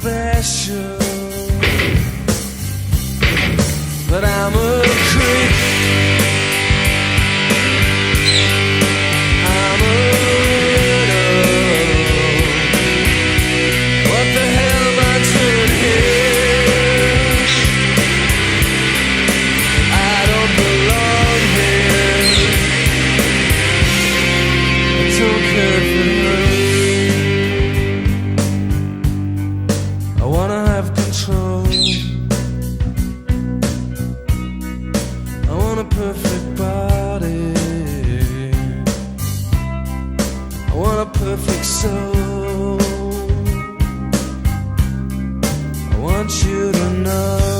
special, but I'm a creep. I'm a widow. What the hell am I doing here? I don't belong here. I don't care if it hurts. I wanna have control. I want a perfect body. I want a perfect soul. I want you to know